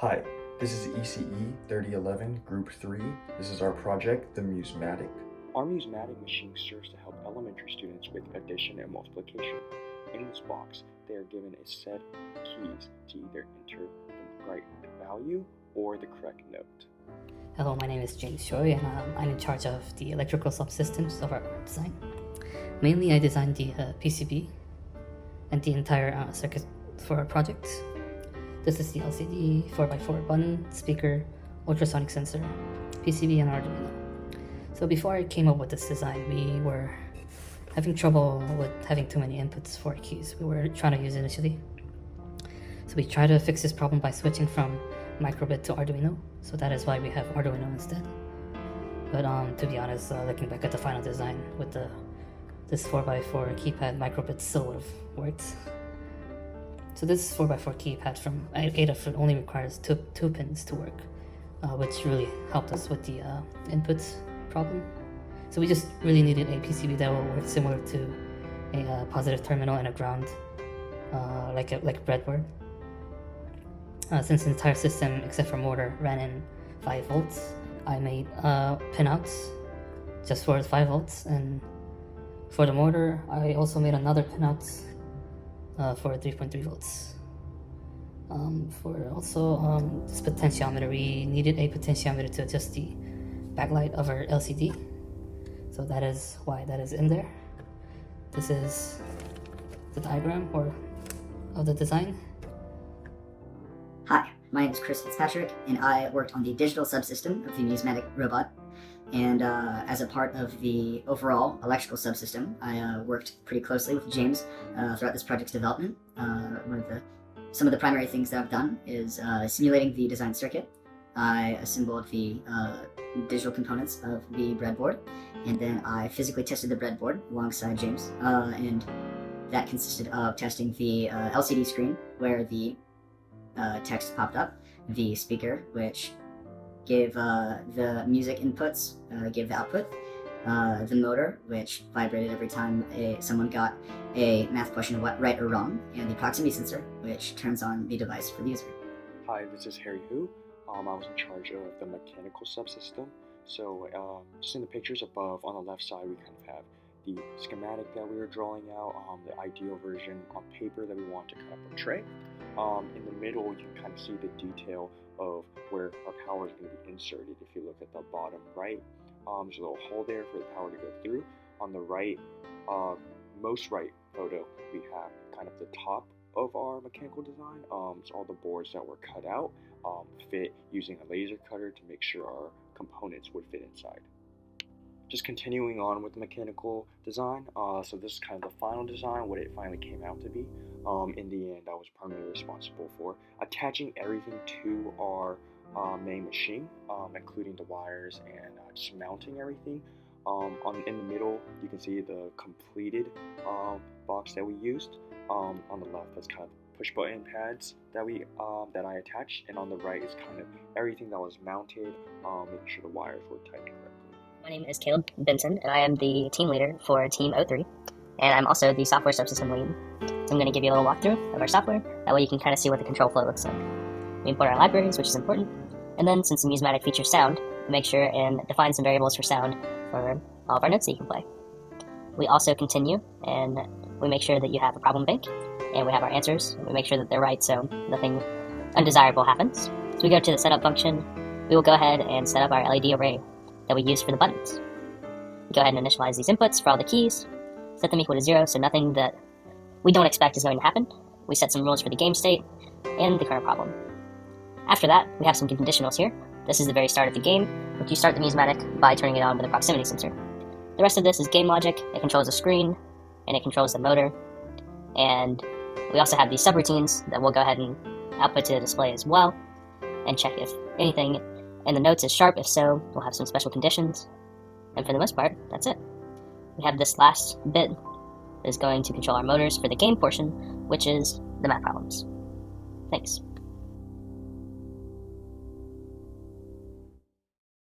Hi, this is ECE 3011, Group 3. This is our project, the Musematic. Our Musematic machine serves to help elementary students with addition and multiplication. In this box, they are given a set of keys to either enter the right value or the correct note. Hello, my name is James Choi, and I'm in charge of the electrical subsystems of our design. Mainly, I designed the PCB and the entire circuit for our project. This is the LCD 4x4 button, speaker, ultrasonic sensor, PCB, and Arduino. So before I came up with this design, we were having trouble with having too many inputs for keys we were trying to use initially. So we tried to fix this problem by switching from microbit to Arduino. So that is why we have Arduino instead. But to be honest, looking back at the final design with this 4x4 keypad, microbit still would have worked. So this 4x4 keypad from ADAF only requires two pins to work, which really helped us with the inputs problem. So we just really needed a PCB that will work similar to a positive terminal and a ground, like a breadboard. Since the entire system, except for motor, ran in 5 volts, I made pinouts just for 5 volts, and for the motor, I also made another pinout for 3.3 volts. For also this potentiometer, we needed a potentiometer to adjust the backlight of our LCD. So that is why that is in there. This is the diagram of the design. Hi, my name is Chris Fitzpatrick, and I worked on the digital subsystem of the Musematic robot. And as a part of the overall electrical subsystem, I worked pretty closely with James throughout this project's development. Some of the primary things that I've done is simulating the design circuit. I assembled the digital components of the breadboard, and then I physically tested the breadboard alongside James. And that consisted of testing the LCD screen where the text popped up, the speaker, which gave the music inputs, gave the output, the motor, which vibrated every time someone got a math question right or wrong, and the proximity sensor, which turns on the device for the user. Hi, this is Harry Hu. I was in charge of the mechanical subsystem. So just in the pictures above, on the left side, we kind of have the schematic that we were drawing out, the ideal version on paper that we want to kind of portray. In the middle, you can kind of see the detail of where our power is going to be inserted. If you look at the bottom right, there's a little hole there for the power to go through. On the right, most right photo, we have kind of the top of our mechanical design. So all the boards that were cut out fit using a laser cutter to make sure our components would fit inside. Just continuing on with the mechanical design, so this is kind of the final design, what it finally came out to be. In the end, I was primarily responsible for attaching everything to our main machine, including the wires and just mounting everything. In the middle, you can see the completed box that we used. On the left, that's kind of push button pads that I attached, and on the right is kind of everything that was mounted, making sure the wires were tightened correctly. My name is Caleb Benson, and I am the team leader for Team 03, and I'm also the software subsystem lead. So I'm going to give you a little walkthrough of our software, that way you can kind of see what the control flow looks like. We import our libraries, which is important, and then since the Musematic features sound, we make sure and define some variables for sound for all of our notes that you can play. We also continue, and we make sure that you have a problem bank, and we have our answers, and we make sure that they're right so nothing undesirable happens. So we go to the setup function, we will go ahead and set up our LED array that we use for the buttons. We go ahead and initialize these inputs for all the keys, set them equal to 0, so nothing that we don't expect is going to happen. We set some rules for the game state and the current problem. After that, we have some conditionals here. This is the very start of the game, which you start the Musematic by turning it on with a proximity sensor. The rest of this is game logic. It controls the screen, and it controls the motor. And we also have these subroutines that we'll go ahead and output to the display as well, and check if anything in the notes is sharp. If so, we'll have some special conditions. And for the most part, that's it. We have this last bit that is going to control our motors for the game portion, which is the math problems. Thanks.